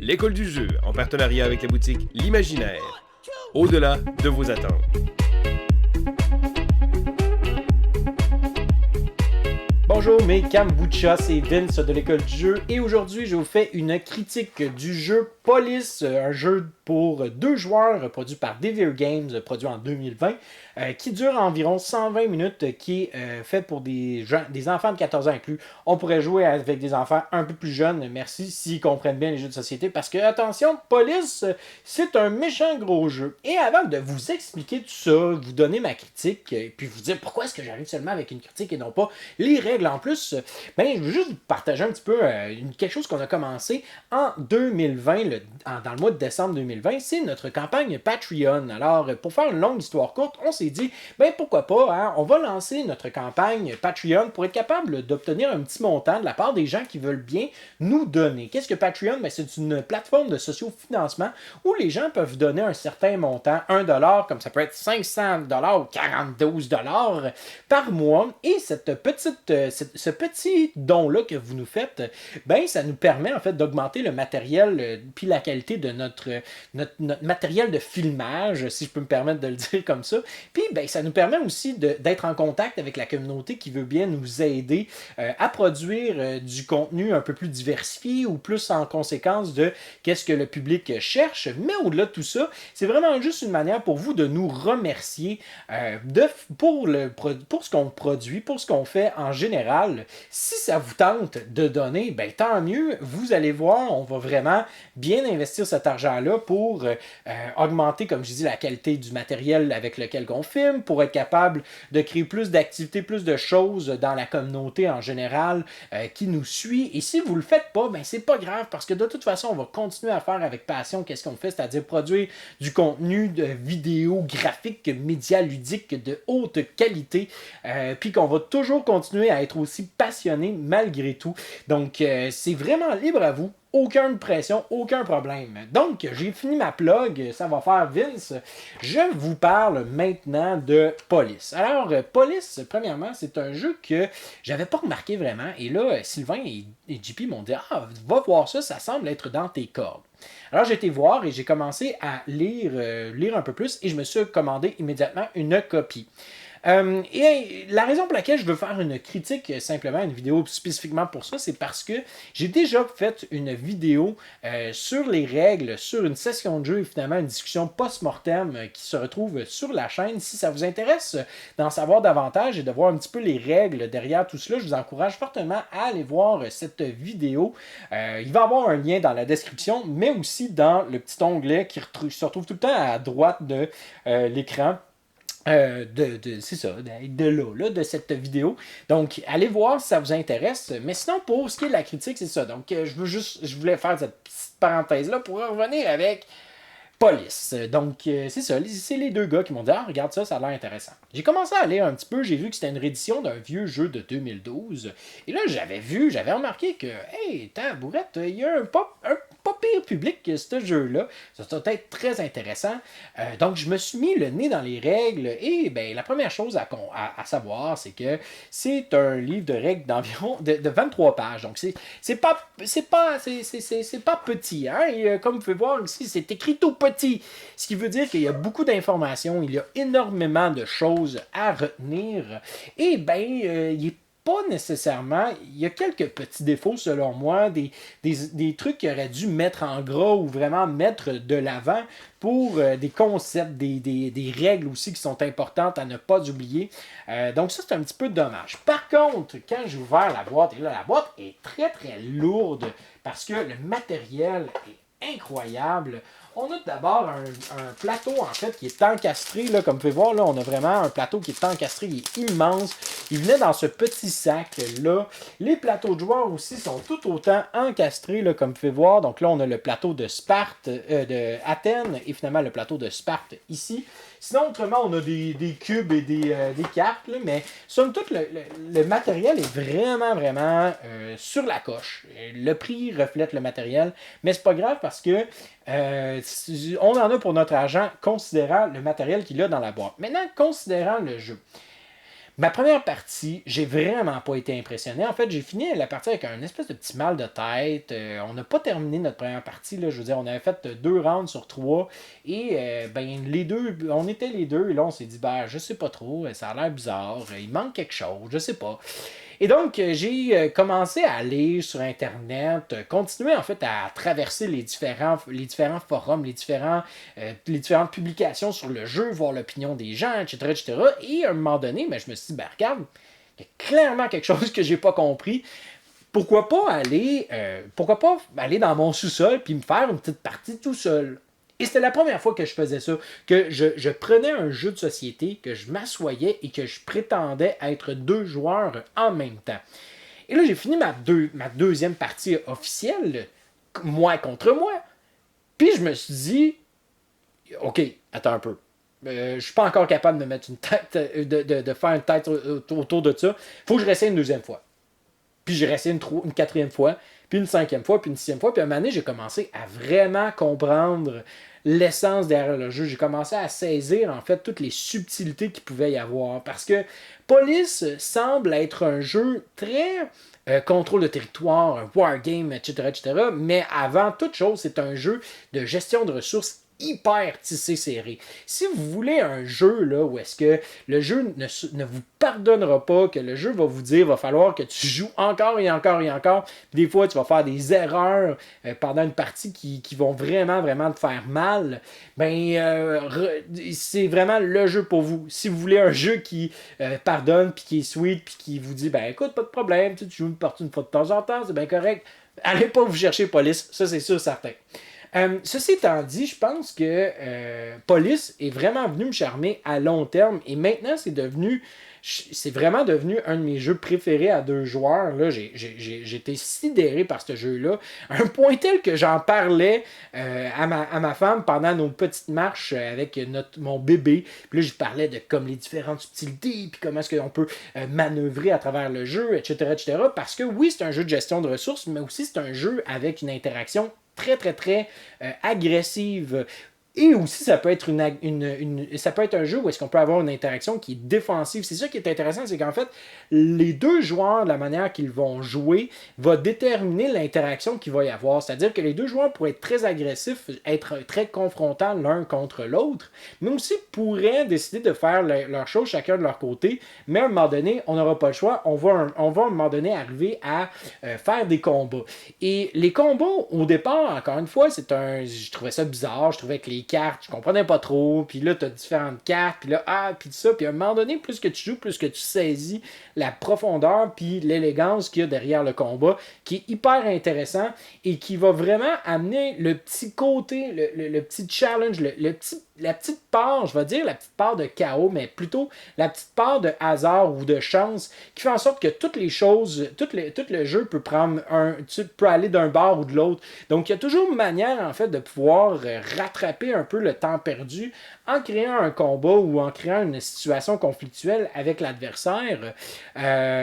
l'école du jeu, en partenariat avec la boutique L'Imaginaire. Au-delà de vos attentes. Bonjour mes kombucha, c'est Vince de l'école du jeu et aujourd'hui je vous fais une critique du jeu Police, un jeu pour 2 joueurs produit par Devir Games, produit en 2020, qui dure environ 120 minutes, qui est fait pour des enfants de 14 ans inclus. On pourrait jouer avec des enfants un peu plus jeunes, merci, s'ils comprennent bien les jeux de société, parce que attention, Police, c'est un méchant gros jeu. Et avant de vous expliquer tout ça, vous donner ma critique, et puis vous dire pourquoi est-ce que j'arrive seulement avec une critique et non pas les règles en plus, ben, je veux juste vous partager un petit peu quelque chose qu'on a commencé en 2020, dans le mois de décembre 2020, c'est notre campagne Patreon. Alors, pour faire une longue histoire courte, on s'est dit, ben pourquoi pas, hein, on va lancer notre campagne Patreon pour être capable d'obtenir un petit montant de la part des gens qui veulent bien nous donner. Qu'est-ce que Patreon? Ben, c'est une plateforme de sociofinancement où les gens peuvent donner un certain montant, 1$, comme ça peut être 500$ ou 42$ par mois. Et ce petit don-là que vous nous faites, ben ça nous permet en fait d'augmenter le matériel puis la qualité de notre matériel de filmage, si je peux me permettre de le dire comme ça. Puis ben, ça nous permet aussi d'être en contact avec la communauté qui veut bien nous aider à produire du contenu un peu plus diversifié ou plus en conséquence de qu'est-ce que le public cherche. Mais au-delà de tout ça, c'est vraiment juste une manière pour vous de nous remercier pour ce qu'on produit, pour ce qu'on fait en général. Si ça vous tente de donner, ben tant mieux. Vous allez voir, on va vraiment bien investir cet argent-là pour augmenter, comme je dis, la qualité du matériel avec lequel on filme, pour être capable de créer plus d'activités, plus de choses dans la communauté en général qui nous suit. Et si vous le faites pas, ben c'est pas grave parce que de toute façon, on va continuer à faire avec passion qu'est-ce qu'on fait, c'est-à-dire produire du contenu de vidéo, graphique, média ludique de haute qualité, puis qu'on va toujours continuer à être aussi passionné malgré tout. Donc, c'est vraiment libre à vous. Aucune pression, aucun problème. Donc, j'ai fini ma plug, ça va faire Vince. Je vous parle maintenant de Police. Alors, Police, premièrement, c'est un jeu que j'avais pas remarqué vraiment. Et là, Sylvain et JP m'ont dit « Ah, va voir ça, ça semble être dans tes cordes. » Alors, j'ai été voir et j'ai commencé à lire un peu plus et je me suis commandé immédiatement une copie. Et la raison pour laquelle je veux faire une critique, simplement une vidéo spécifiquement pour ça, c'est parce que j'ai déjà fait une vidéo sur les règles, sur une session de jeu et finalement une discussion post-mortem qui se retrouve sur la chaîne. Si ça vous intéresse d'en savoir davantage et de voir un petit peu les règles derrière tout cela, je vous encourage fortement à aller voir cette vidéo. Il va y avoir un lien dans la description, mais aussi dans le petit onglet qui se retrouve tout le temps à droite de l'écran. C'est ça, de cette vidéo. Donc, allez voir si ça vous intéresse. Mais sinon, pour ce qui est de la critique, c'est ça. Donc, je voulais faire cette petite parenthèse-là pour revenir avec Police. Donc, c'est ça. C'est les deux gars qui m'ont dit « Ah, regarde ça, ça a l'air intéressant. » J'ai commencé à lire un petit peu. J'ai vu que c'était une réédition d'un vieux jeu de 2012. Et là, j'avais remarqué que, hey, tabourette, il y a un pas pire public que ce jeu-là. Ça doit être très intéressant. Donc, je me suis mis le nez dans les règles. Et ben, la première chose à savoir, c'est que c'est un livre de règles d'environ de 23 pages. Donc, c'est pas petit. Hein? Et, comme vous pouvez voir ici, c'est écrit tout petit. Ce qui veut dire qu'il y a beaucoup d'informations. Il y a énormément de choses à retenir. Et ben, il est pas nécessairement, il y a quelques petits défauts selon moi, des trucs qu'il aurait dû mettre en gras ou vraiment mettre de l'avant pour des concepts, des règles aussi qui sont importantes à ne pas oublier. Donc ça, c'est un petit peu dommage. Par contre, quand j'ai ouvert la boîte, et là, la boîte est très très lourde parce que le matériel est incroyable. On a d'abord un plateau, en fait, qui est encastré, là, comme vous pouvez voir, là, on a vraiment un plateau qui est encastré, il est immense. Il venait dans ce petit sac-là. Les plateaux de joueurs aussi sont tout autant encastrés, là, comme vous pouvez voir. Donc là, on a le plateau de Sparte, de Athènes, et finalement le plateau de Sparte ici. Sinon, autrement, on a des cubes et des cartes, là, mais somme toute, le matériel est vraiment, vraiment sur la coche. Le prix reflète le matériel, mais c'est pas grave parce que on en a pour notre argent, considérant le matériel qu'il y a dans la boîte. Maintenant, considérant le jeu. Ma première partie, j'ai vraiment pas été impressionné. En fait, j'ai fini la partie avec un espèce de petit mal de tête. On n'a pas terminé notre première partie. Là. Je veux dire, on avait fait 2 rounds sur 3. Et ben les deux, on était les deux. Et là, on s'est dit, ben, je sais pas trop, ça a l'air bizarre. Il manque quelque chose, je sais pas. Et donc, j'ai commencé à aller sur Internet, continuer en fait à traverser les différents forums, les différentes publications sur le jeu, voir l'opinion des gens, etc., etc. Et à un moment donné, ben, je me suis dit, ben regarde, il y a clairement quelque chose que j'ai pas compris. Pourquoi pas aller dans mon sous-sol puis me faire une petite partie tout seul? Et c'était la première fois que je faisais ça, que je prenais un jeu de société, que je m'assoyais et que je prétendais être 2 joueurs en même temps. Et là, j'ai fini ma deuxième partie officielle, moi contre moi. Puis je me suis dit, OK, attends un peu. Je suis pas encore capable de mettre une tête, de faire une tête autour de ça. Faut que je réessaye une deuxième fois. Puis j'ai resté une quatrième fois, puis une cinquième fois, puis une sixième fois. Puis à un moment donné, j'ai commencé à vraiment comprendre l'essence derrière le jeu. J'ai commencé à saisir en fait toutes les subtilités qu'il pouvait y avoir. Parce que Police semble être un jeu très contrôle de territoire, un wargame, etc., etc. Mais avant toute chose, c'est un jeu de gestion de ressources hyper tissé serré. Si vous voulez un jeu là, où est-ce que le jeu ne vous pardonnera pas, que le jeu va vous dire va falloir que tu joues encore et encore et encore, puis des fois tu vas faire des erreurs pendant une partie qui vont vraiment, vraiment te faire mal, c'est vraiment le jeu pour vous. Si vous voulez un jeu qui pardonne, puis qui est sweet, puis qui vous dit, ben écoute, pas de problème, tu joues une partie une fois de temps en temps, c'est bien correct, allez pas vous chercher Police, ça c'est sûr certain. Ceci étant dit, je pense que Police est vraiment venu me charmer à long terme et maintenant c'est vraiment devenu un de mes jeux préférés à 2 joueurs. Là, j'ai été sidéré par ce jeu-là, à un point tel que j'en parlais à ma femme pendant nos petites marches avec mon bébé. Puis là, je parlais de comme les différentes subtilités, puis comment est-ce qu'on peut manœuvrer à travers le jeu, etc., etc. Parce que oui, c'est un jeu de gestion de ressources, mais aussi c'est un jeu avec une interaction très, très, très agressive. Et aussi, ça peut être ça peut être un jeu où est-ce qu'on peut avoir une interaction qui est défensive. C'est ça qui est intéressant, c'est qu'en fait, les 2 joueurs, de la manière qu'ils vont jouer, va déterminer l'interaction qu'il va y avoir. C'est-à-dire que les 2 joueurs pourraient être très agressifs, être très confrontants l'un contre l'autre, mais aussi pourraient décider de faire leur chose chacun de leur côté. Mais à un moment donné, on n'aura pas le choix. On va à un moment donné arriver à faire des combats. Et les combats, au départ, encore une fois, je trouvais ça bizarre. Je trouvais que les cartes, je comprenais pas trop, puis là, tu as différentes cartes, puis là, puis ça, puis à un moment donné, plus que tu joues, plus que tu saisis la profondeur, puis l'élégance qu'il y a derrière le combat, qui est hyper intéressant, et qui va vraiment amener le petit côté, le petit challenge, la petite part, je vais dire la petite part de chaos, mais plutôt la petite part de hasard ou de chance, qui fait en sorte que toutes les choses, tout le jeu peut peut aller d'un bord ou de l'autre. Donc, il y a toujours une manière, en fait, de pouvoir rattraper un peu le temps perdu en créant un combat ou en créant une situation conflictuelle avec l'adversaire,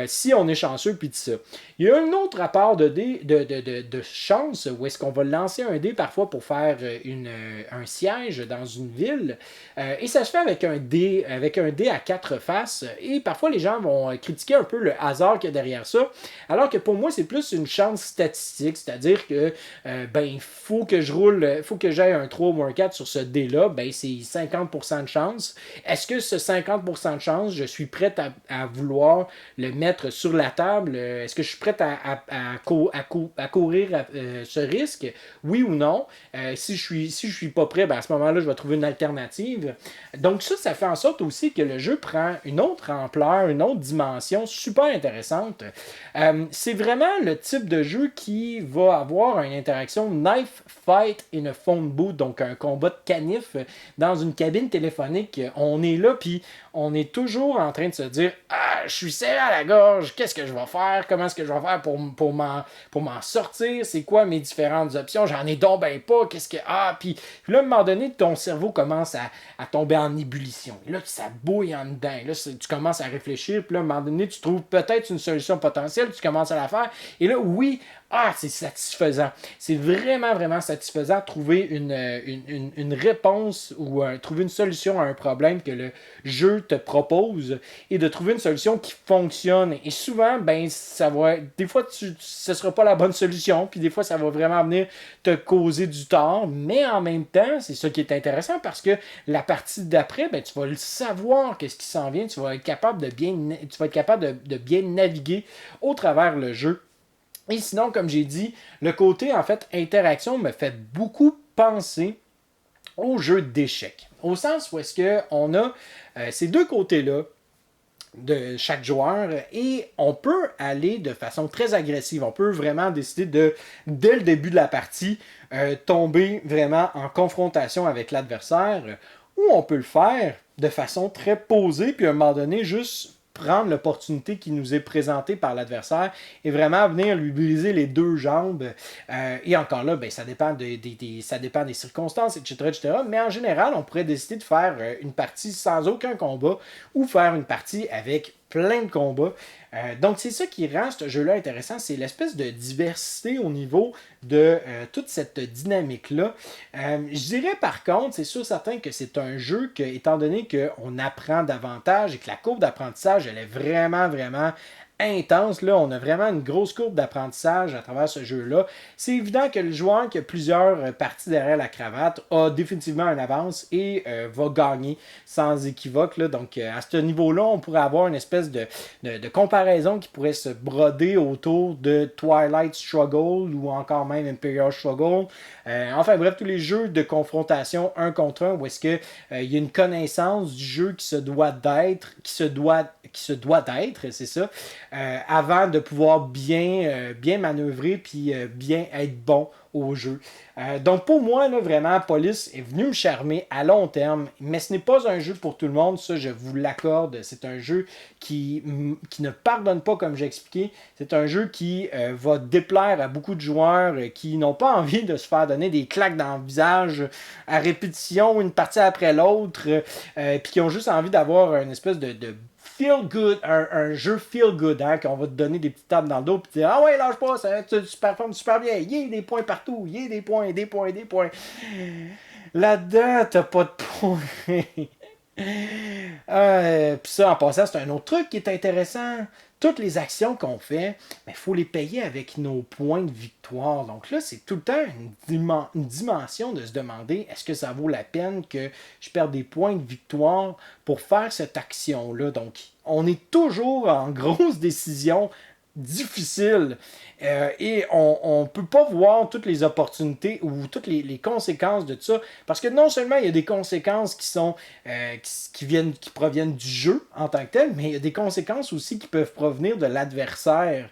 si on est chanceux, puis de ça. Il y a un autre rapport de chance, où est-ce qu'on va lancer un dé parfois pour faire un siège dans une ville, et ça se fait avec un dé à 4 faces, et parfois les gens vont critiquer un peu le hasard qu'il y a derrière ça, alors que pour moi c'est plus une chance statistique, c'est-à-dire que il faut que j'aille un 3 ou un 4 sur ce dé-là, c'est 50% de chance. Est-ce que ce 50% de chance, je suis prêt à vouloir le mettre sur la table? Est-ce que je suis prêt à courir ce risque? Oui ou non? Si je suis pas prêt, à ce moment-là, je vais trouver une alternative. Donc ça fait en sorte aussi que le jeu prend une autre ampleur, une autre dimension super intéressante. C'est vraiment le type de jeu qui va avoir une interaction knife fight in a phone booth, donc un combat de canif dans une cabine téléphonique. On est là, puis on est toujours en train de se dire « Ah, je suis serré à la gorge, qu'est-ce que je vais faire? Comment est-ce que je vais faire pour m'en sortir? C'est quoi mes différentes options? J'en ai donc ben pas, qu'est-ce que... Ah, puis là, à un moment donné, ton cerveau commence à tomber en ébullition. Et là, ça bouille en dedans. Là, tu commences à réfléchir, puis là, à un moment donné, tu trouves peut-être une solution potentielle, tu commences à la faire. Et là, oui, c'est satisfaisant. C'est vraiment, vraiment satisfaisant de trouver une réponse ou trouver une solution à un problème que le jeu te propose et de trouver une solution qui fonctionne. Et souvent, ben, des fois, ce ne sera pas la bonne solution, puis des fois, ça va vraiment venir te causer du tort, mais en même temps, c'est ça qui est intéressant parce que la partie d'après, ben, tu vas le savoir qu'est-ce qui s'en vient, tu vas être capable de bien naviguer au travers le jeu. Et sinon, comme j'ai dit, le côté, en fait, interaction me fait beaucoup penser au jeu d'échecs. Au sens où est-ce qu'on a ces deux côtés-là de chaque joueur et on peut aller de façon très agressive. On peut vraiment décider dès le début de la partie, tomber vraiment en confrontation avec l'adversaire ou on peut le faire de façon très posée puis à un moment donné, juste prendre l'opportunité qui nous est présentée par l'adversaire et vraiment venir lui briser les deux jambes. Et encore là, ben, ça dépend des circonstances, etc. Mais en général, on pourrait décider de faire une partie sans aucun combat ou faire une partie avec plein de combats. Donc, c'est ça qui rend ce jeu-là intéressant, c'est l'espèce de diversité au niveau de toute cette dynamique-là. Je dirais par contre, c'est sûr certain que c'est un jeu que, étant donné qu'on apprend davantage et que la courbe d'apprentissage, elle est vraiment, vraiment intense, là, on a vraiment une grosse courbe d'apprentissage à travers ce jeu-là. C'est évident que le joueur qui a plusieurs parties derrière la cravate a définitivement une avance et va gagner sans équivoque, là. Donc à ce niveau-là, on pourrait avoir une espèce de comparaison qui pourrait se broder autour de Twilight Struggle ou encore même Imperial Struggle. Enfin bref, tous les jeux de confrontation un contre un où est-ce que il y a une connaissance du jeu qui se doit d'être, c'est ça, avant de pouvoir bien manœuvrer puis bien être bon au jeu. Donc pour moi, là, vraiment, Police est venu me charmer à long terme, mais ce n'est pas un jeu pour tout le monde, ça je vous l'accorde. C'est un jeu qui ne pardonne pas, comme j'ai expliqué. C'est un jeu qui va déplaire à beaucoup de joueurs qui n'ont pas envie de se faire donner des claques dans le visage à répétition, une partie après l'autre, puis qui ont juste envie d'avoir une espèce de feel good, un jeu feel good, hein, qu'on va te donner des petites tables dans le dos puis dire ah ouais, lâche pas, tu performes super bien, il y a des points partout, il y a des points. Là-dedans, t'as pas de points. Puis ça, en passant, c'est un autre truc qui est intéressant. Toutes les actions qu'on fait, il faut les payer avec nos points de victoire. Donc là, c'est tout le temps une dimension de se demander est-ce que ça vaut la peine que je perde des points de victoire pour faire cette action-là. Donc, on est toujours en grosse décision difficile et on ne peut pas voir toutes les opportunités ou toutes les conséquences de ça parce que non seulement il y a des conséquences qui proviennent du jeu en tant que tel, mais il y a des conséquences aussi qui peuvent provenir de l'adversaire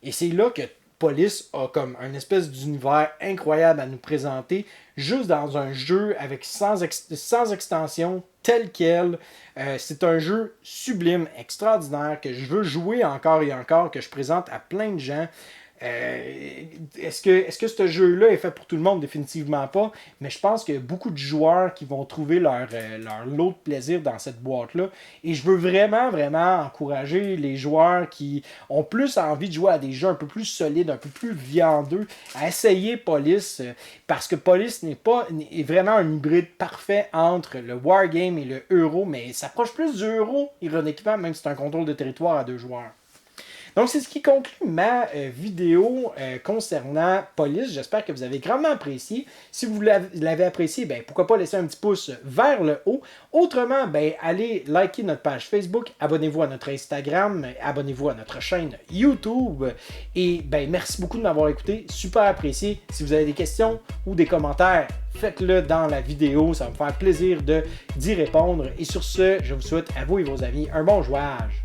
et c'est là que Police a comme une espèce d'univers incroyable à nous présenter juste dans un jeu avec sans extension tel quel. C'est un jeu sublime, extraordinaire, que je veux jouer encore et encore, que je présente à plein de gens. Est-ce que ce jeu-là est fait pour tout le monde? Définitivement pas. Mais je pense qu'il y a beaucoup de joueurs qui vont trouver leur lot de plaisir dans cette boîte-là. Et je veux vraiment, vraiment encourager les joueurs qui ont plus envie de jouer à des jeux un peu plus solides, un peu plus viandeux, à essayer Police. Parce que Police est vraiment un hybride parfait entre le Wargame et le Euro. Mais il s'approche plus du Euro, ironiquement, même si c'est un contrôle de territoire à 2 joueurs. Donc, c'est ce qui conclut ma vidéo concernant Police. J'espère que vous avez grandement apprécié. Si vous l'avez apprécié, ben, pourquoi pas laisser un petit pouce vers le haut. Autrement, ben, allez liker notre page Facebook, abonnez-vous à notre Instagram, abonnez-vous à notre chaîne YouTube. Et ben, merci beaucoup de m'avoir écouté. Super apprécié. Si vous avez des questions ou des commentaires, faites-le dans la vidéo. Ça va me faire plaisir d'y répondre. Et sur ce, je vous souhaite à vous et vos amis un bon jouage.